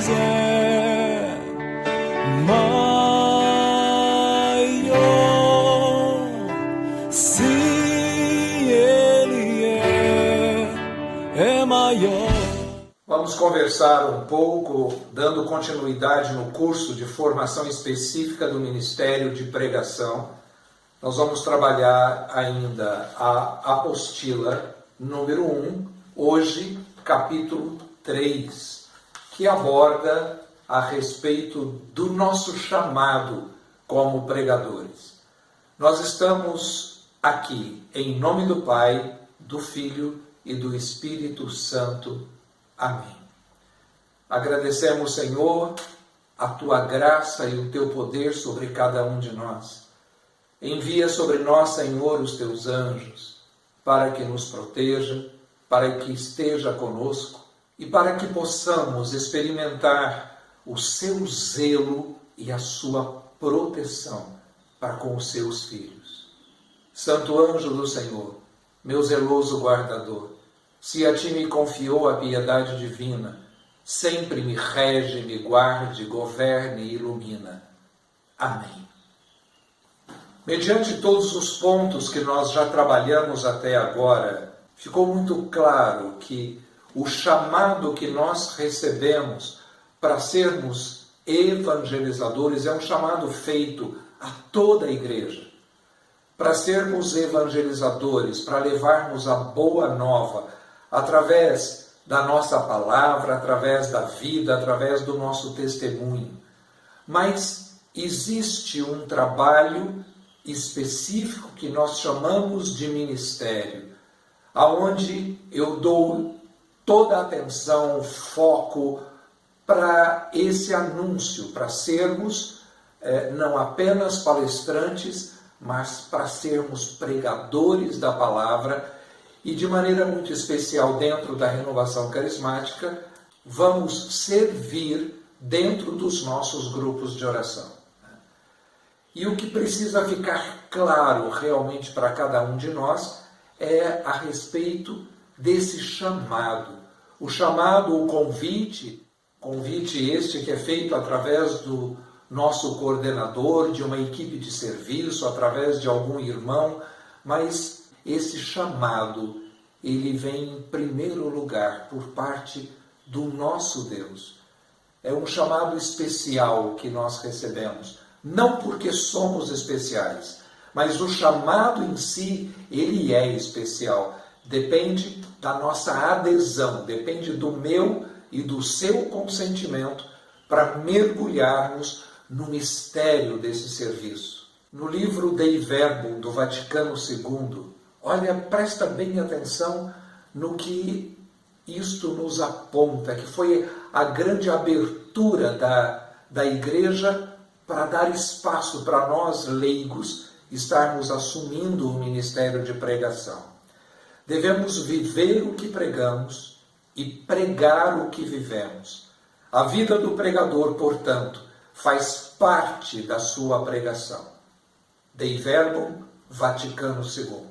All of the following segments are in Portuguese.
é maior. Se Ele é maior. Vamos conversar um pouco, dando continuidade no curso de formação específica do Ministério de Pregação. Nós vamos trabalhar ainda a apostila número 1, hoje capítulo 3, que aborda a respeito do nosso chamado como pregadores. Nós estamos aqui em nome do Pai, do Filho e do Espírito Santo. Amém. Agradecemos, Senhor, a Tua graça e o Teu poder sobre cada um de nós. Envia sobre nós, Senhor, os Teus anjos, para que nos proteja, para que esteja conosco e para que possamos experimentar o Seu zelo e a Sua proteção para com os Seus filhos. Santo anjo do Senhor, meu zeloso guardador, se a Ti me confiou a piedade divina, sempre me rege, me guarde, governe e ilumina. Amém. Mediante todos os pontos que nós já trabalhamos até agora, ficou muito claro que o chamado que nós recebemos para sermos evangelizadores é um chamado feito a toda a igreja. Para sermos evangelizadores, para levarmos a boa nova, através da nossa palavra, através da vida, através do nosso testemunho. Mas existe um trabalho específico que nós chamamos de ministério, aonde eu dou toda a atenção, foco para esse anúncio, para sermos não apenas palestrantes, mas para sermos pregadores da palavra. E de maneira muito especial dentro da renovação carismática, vamos servir dentro dos nossos grupos de oração. E o que precisa ficar claro realmente para cada um de nós é a respeito desse chamado. O chamado, o convite este que é feito através do nosso coordenador, de uma equipe de serviço, através de algum irmão, mas esse chamado, ele vem em primeiro lugar por parte do nosso Deus. É um chamado especial que nós recebemos, não porque somos especiais, mas o chamado em si, ele é especial. Depende da nossa adesão, depende do meu e do seu consentimento para mergulharmos no mistério desse serviço. No livro Dei Verbum, do Vaticano II, olha, presta bem atenção no que isto nos aponta, que foi a grande abertura da igreja para dar espaço para nós, leigos, estarmos assumindo o ministério de pregação. Devemos viver o que pregamos e pregar o que vivemos. A vida do pregador, portanto, faz parte da sua pregação. Dei Verbum, Vaticano II.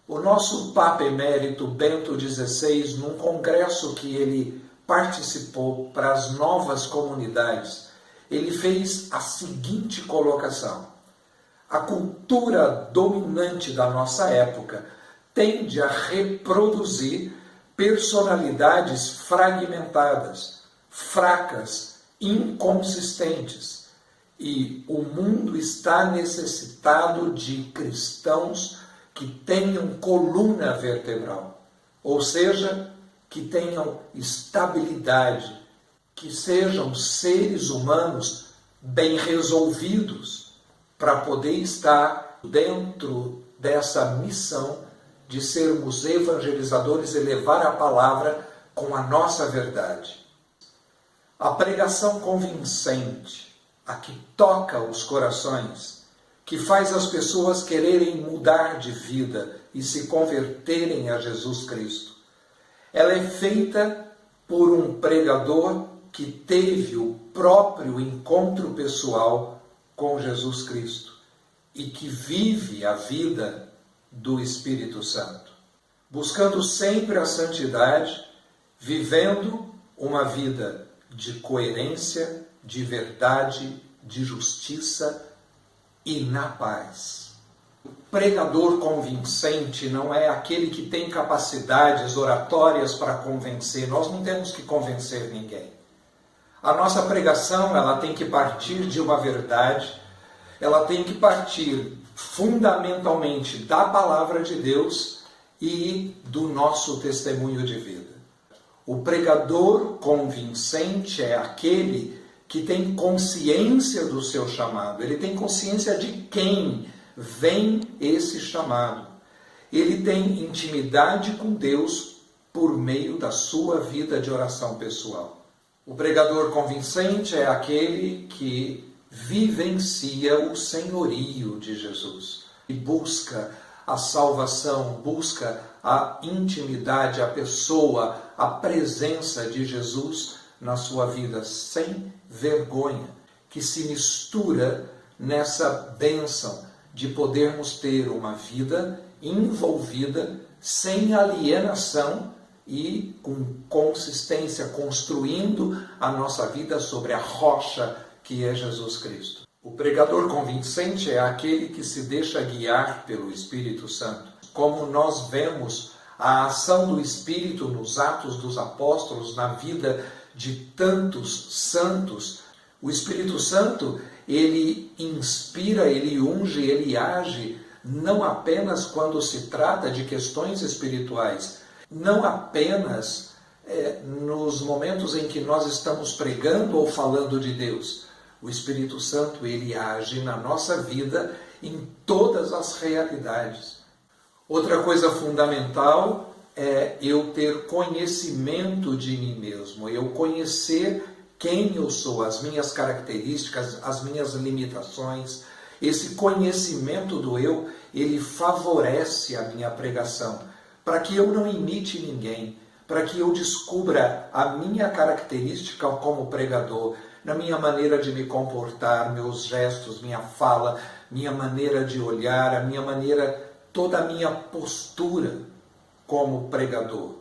O nosso Papa Emérito Bento XVI, num congresso que ele participou para as novas comunidades, ele fez a seguinte colocação: a cultura dominante da nossa época tende a reproduzir personalidades fragmentadas, fracas, inconsistentes, e o mundo está necessitado de cristãos que tenham coluna vertebral, ou seja, que tenham estabilidade, que sejam seres humanos bem resolvidos para poder estar dentro dessa missão de sermos evangelizadores e levar a palavra com a nossa verdade. A pregação convincente, a que toca os corações, que faz as pessoas quererem mudar de vida e se converterem a Jesus Cristo. Ela é feita por um pregador que teve o próprio encontro pessoal com Jesus Cristo e que vive a vida do Espírito Santo, buscando sempre a santidade, vivendo uma vida de coerência, de verdade, de justiça e na paz. O pregador convincente não é aquele que tem capacidades oratórias para convencer. Nós não temos que convencer ninguém. A nossa pregação, ela tem que partir de uma verdade, ela tem que partir fundamentalmente da palavra de Deus e do nosso testemunho de vida. O pregador convincente é aquele que tem consciência do seu chamado, ele tem consciência de quem vem esse chamado. Ele tem intimidade com Deus por meio da sua vida de oração pessoal. O pregador convincente é aquele que vivencia o senhorio de Jesus e busca a salvação, busca a intimidade, a pessoa, a presença de Jesus na sua vida sem vergonha, que se mistura nessa bênção de podermos ter uma vida envolvida, sem alienação e com consistência, construindo a nossa vida sobre a rocha que é Jesus Cristo. O pregador convincente é aquele que se deixa guiar pelo Espírito Santo. Como nós vemos a ação do Espírito nos Atos dos Apóstolos, na vida de tantos santos, o Espírito Santo, ele inspira, ele unge, ele age, não apenas quando se trata de questões espirituais, não apenas nos momentos em que nós estamos pregando ou falando de Deus. O Espírito Santo, ele age na nossa vida em todas as realidades. Outra coisa fundamental é eu ter conhecimento de mim mesmo, eu conhecer quem eu sou, as minhas características, as minhas limitações. Esse conhecimento do eu, ele favorece a minha pregação, para que eu não imite ninguém, para que eu descubra a minha característica como pregador, na minha maneira de me comportar, meus gestos, minha fala, minha maneira de olhar, a minha maneira, toda a minha postura como pregador.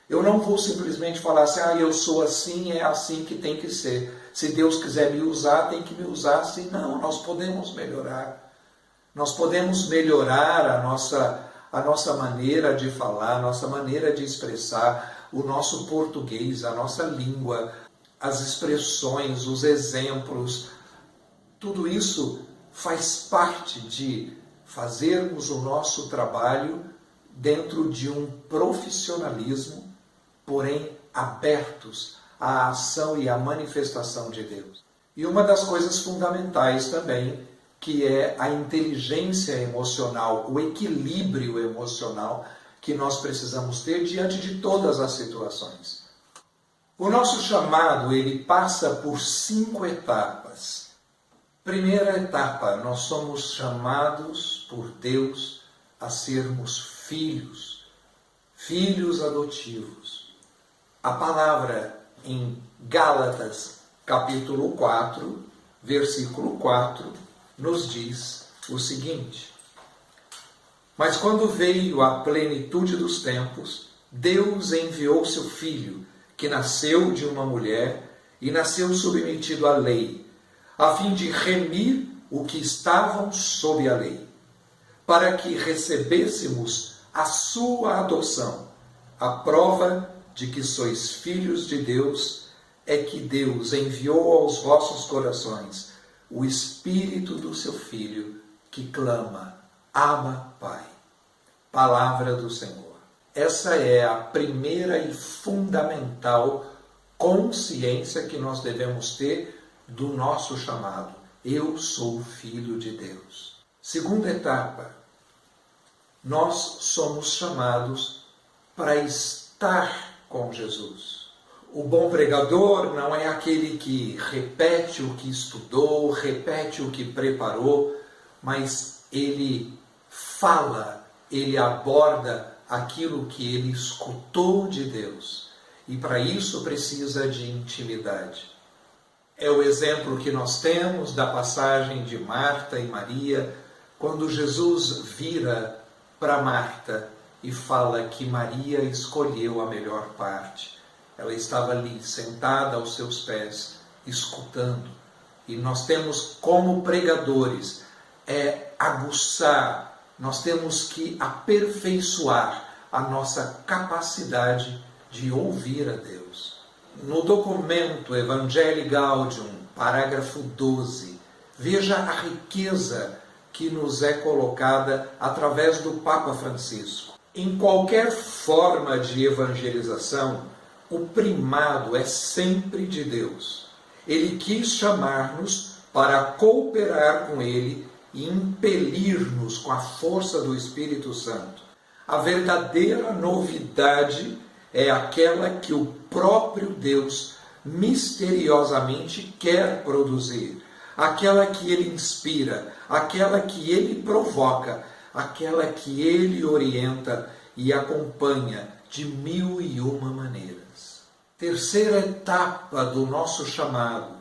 Eu não vou simplesmente falar assim, eu sou assim, é assim que tem que ser. Se Deus quiser me usar, tem que me usar assim. Não, nós podemos melhorar. Nós podemos melhorar a nossa maneira de falar, a nossa maneira de expressar, o nosso português, a nossa língua, as expressões, os exemplos. Tudo isso faz parte de fazermos o nosso trabalho dentro de um profissionalismo, porém abertos à ação e à manifestação de Deus. E uma das coisas fundamentais também, que é a inteligência emocional, o equilíbrio emocional que nós precisamos ter diante de todas as situações. O nosso chamado, ele passa por 5 etapas. Primeira etapa, nós somos chamados por Deus a sermos filhos adotivos. A palavra em Gálatas, capítulo 4, versículo 4, nos diz o seguinte: mas quando veio a plenitude dos tempos, Deus enviou seu Filho, que nasceu de uma mulher e nasceu submetido à lei, a fim de remir o que estavam sob a lei, para que recebêssemos a sua adoção. A prova de que sois filhos de Deus é que Deus enviou aos vossos corações o Espírito do seu Filho, que clama, Abba, Pai. Palavra do Senhor. Essa é a primeira e fundamental consciência que nós devemos ter do nosso chamado. Eu sou filho de Deus. Segunda etapa, nós somos chamados para estar com Jesus. O bom pregador não é aquele que repete o que estudou, repete o que preparou, mas ele fala, ele aborda aquilo que ele escutou de Deus. E para isso precisa de intimidade. É o exemplo que nós temos da passagem de Marta e Maria, quando Jesus vira para Marta e fala que Maria escolheu a melhor parte. ela estava ali, sentada aos seus pés, escutando. E nós temos, como pregadores, aguçar, nós temos que aperfeiçoar a nossa capacidade de ouvir a Deus. No documento Evangelii Gaudium, parágrafo 12, veja a riqueza que nos é colocada através do Papa Francisco. Em qualquer forma de evangelização, o primado é sempre de Deus. Ele quis chamar-nos para cooperar com Ele e impelir-nos com a força do Espírito Santo. A verdadeira novidade é aquela que o próprio Deus misteriosamente quer produzir, aquela que Ele inspira, aquela que Ele provoca, aquela que Ele orienta e acompanha de 1001 maneiras. Terceira etapa do nosso chamado,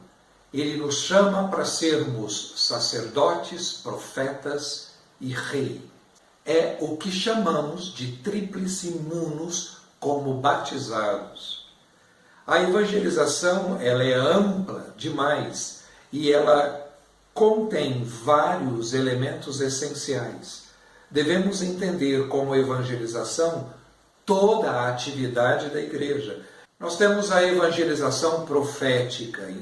Ele nos chama para sermos sacerdotes, profetas e rei. É o que chamamos de tríplice munus como batizados. A evangelização ela é ampla demais e ela contém vários elementos essenciais. Devemos entender como evangelização toda a atividade da igreja. Nós temos a evangelização profética,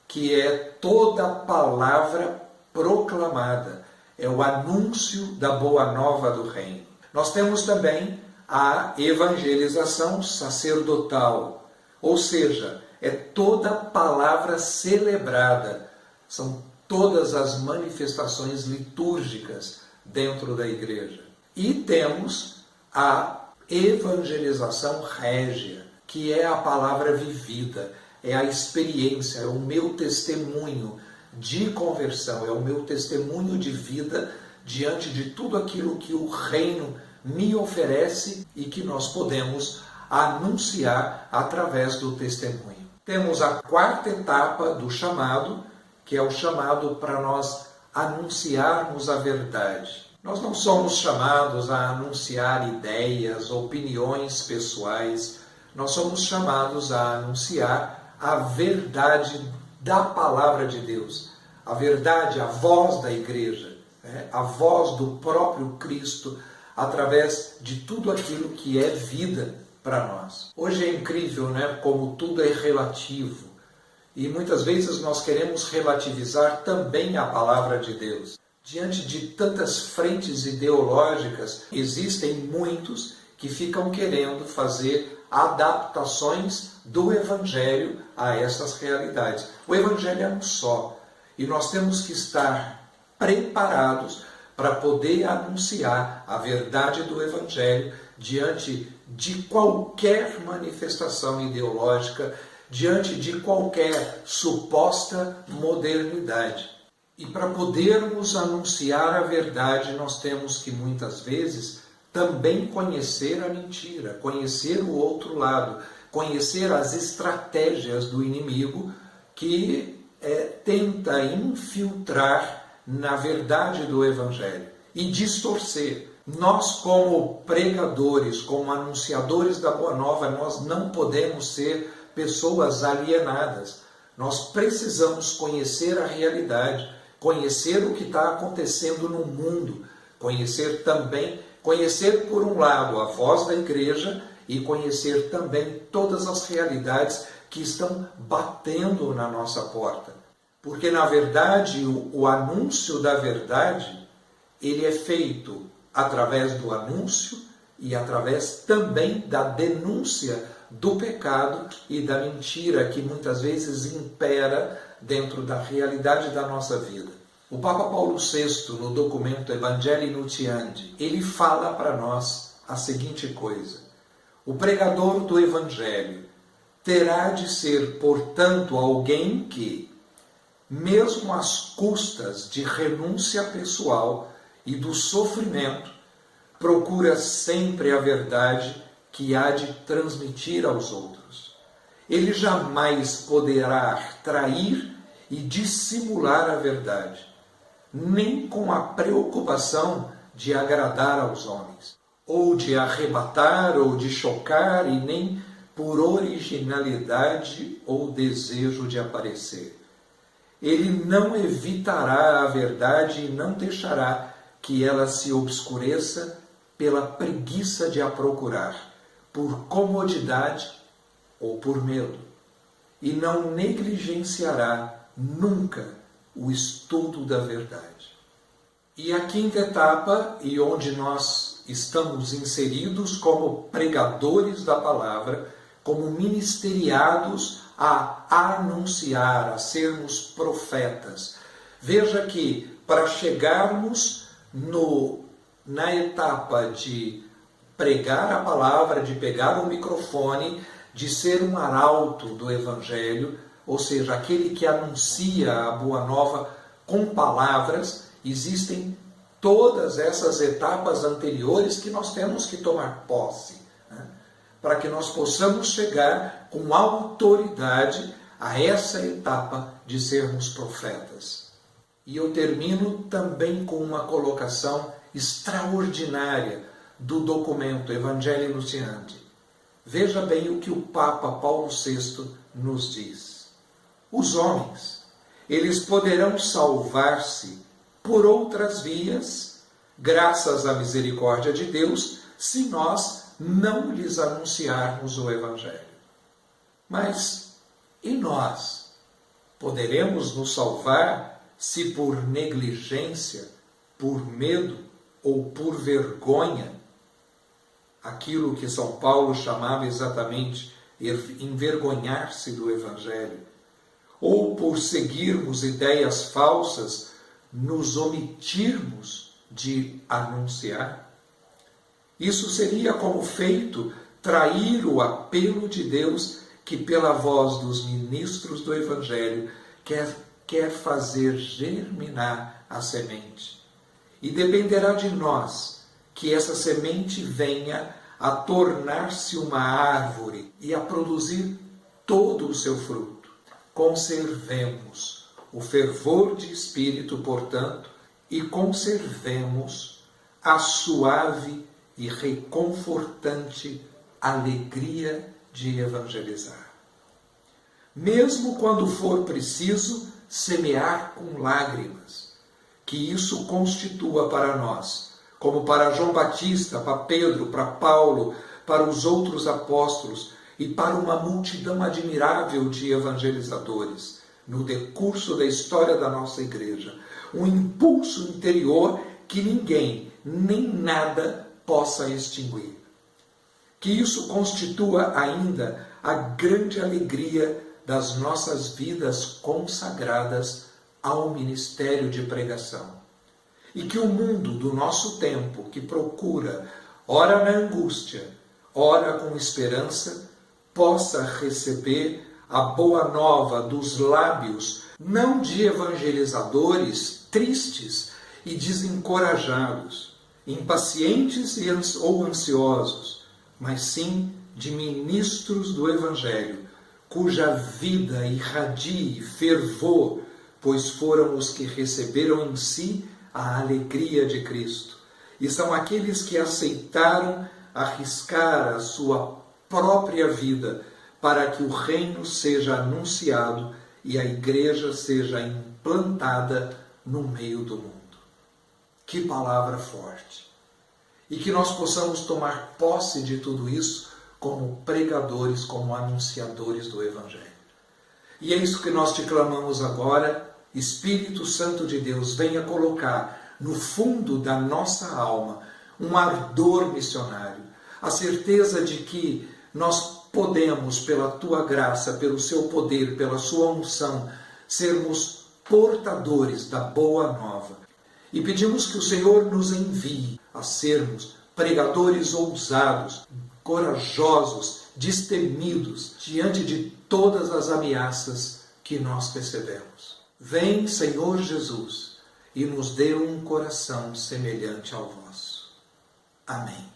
que é toda a palavra proclamada, é o anúncio da boa nova do reino. Nós temos também a evangelização sacerdotal, ou seja, é toda a palavra celebrada, são todas as manifestações litúrgicas dentro da igreja. E temos a evangelização régia, que é a palavra vivida, é a experiência, é o meu testemunho de conversão, é o meu testemunho de vida diante de tudo aquilo que o reino me oferece e que nós podemos anunciar através do testemunho. Temos a quarta etapa do chamado, que é o chamado para nós anunciarmos a verdade. Nós não somos chamados a anunciar ideias, opiniões pessoais, nós somos chamados a anunciar a verdade da palavra de Deus, a verdade, a voz da igreja, a voz do próprio Cristo, através de tudo aquilo que é vida para nós. Hoje é incrível, como tudo é relativo. E muitas vezes nós queremos relativizar também a palavra de Deus. Diante de tantas frentes ideológicas, existem muitos que ficam querendo fazer adaptações do Evangelho a essas realidades. O Evangelho é um só. E nós temos que estar preparados para poder anunciar a verdade do Evangelho diante de qualquer manifestação ideológica, diante de qualquer suposta modernidade. E para podermos anunciar a verdade, nós temos que muitas vezes também conhecer a mentira, conhecer o outro lado, conhecer as estratégias do inimigo que tenta infiltrar na verdade do Evangelho e distorcer. Nós, como pregadores, como anunciadores da Boa Nova, nós não podemos ser pessoas alienadas. Nós precisamos conhecer a realidade, conhecer o que está acontecendo no mundo, conhecer por um lado a voz da igreja e conhecer também todas as realidades que estão batendo na nossa porta. Porque, na verdade, o anúncio da verdade, ele é feito através do anúncio e através também da denúncia do pecado e da mentira que muitas vezes impera dentro da realidade da nossa vida. O Papa Paulo VI, no documento Evangelii Nuntiandi, ele fala para nós a seguinte coisa: o pregador do Evangelho terá de ser, portanto, alguém que, mesmo às custas de renúncia pessoal e do sofrimento, procura sempre a verdade que há de transmitir aos outros. Ele jamais poderá trair e dissimular a verdade, nem com a preocupação de agradar aos homens, ou de arrebatar, ou de chocar, e nem por originalidade ou desejo de aparecer. Ele não evitará a verdade e não deixará que ela se obscureça pela preguiça de a procurar, por comodidade ou por medo. E não negligenciará nunca o estudo da verdade. E a quinta etapa, e onde nós estamos inseridos como pregadores da palavra, como ministeriados a anunciar, a sermos profetas. Veja que para chegarmos na etapa de pregar a palavra, de pegar o microfone, de ser um arauto do Evangelho, ou seja, aquele que anuncia a Boa Nova com palavras, existem todas essas etapas anteriores que nós temos que tomar posse, né? Para que nós possamos chegar com autoridade a essa etapa de sermos profetas. E eu termino também com uma colocação extraordinária do documento Evangelii Nuntiandi. Veja bem o que o Papa Paulo VI nos diz. Os homens, eles poderão salvar-se por outras vias, graças à misericórdia de Deus, se nós não lhes anunciarmos o Evangelho. Mas e nós? Poderemos nos salvar se por negligência, por medo ou por vergonha, aquilo que São Paulo chamava exatamente envergonhar-se do Evangelho, ou por seguirmos ideias falsas, nos omitirmos de anunciar? Isso seria como feito trair o apelo de Deus que pela voz dos ministros do Evangelho quer fazer germinar a semente. E dependerá de nós que essa semente venha a tornar-se uma árvore e a produzir todo o seu fruto. Conservemos o fervor de espírito, portanto, e conservemos a suave e reconfortante alegria de evangelizar. Mesmo quando for preciso semear com lágrimas, que isso constitua para nós, como para João Batista, para Pedro, para Paulo, para os outros apóstolos e para uma multidão admirável de evangelizadores, no decurso da história da nossa igreja, um impulso interior que ninguém, nem nada possa extinguir. Que isso constitua ainda a grande alegria das nossas vidas consagradas ao ministério de pregação. E que o mundo do nosso tempo, que procura, ora na angústia, ora com esperança, possa receber a boa nova dos lábios, não de evangelizadores tristes e desencorajados, impacientes ou ansiosos, mas sim de ministros do Evangelho, cuja vida irradie fervor, pois foram os que receberam em si a alegria de Cristo. E são aqueles que aceitaram arriscar a sua própria vida para que o reino seja anunciado e a igreja seja implantada no meio do mundo. Que palavra forte! E que nós possamos tomar posse de tudo isso como pregadores, como anunciadores do Evangelho. E é isso que nós te clamamos agora. Espírito Santo de Deus, venha colocar no fundo da nossa alma um ardor missionário, a certeza de que nós podemos, pela tua graça, pelo seu poder, pela sua unção, sermos portadores da boa nova. E pedimos que o Senhor nos envie a sermos pregadores ousados, corajosos, destemidos, diante de todas as ameaças que nós percebemos. Vem, Senhor Jesus, e nos dê um coração semelhante ao vosso. Amém.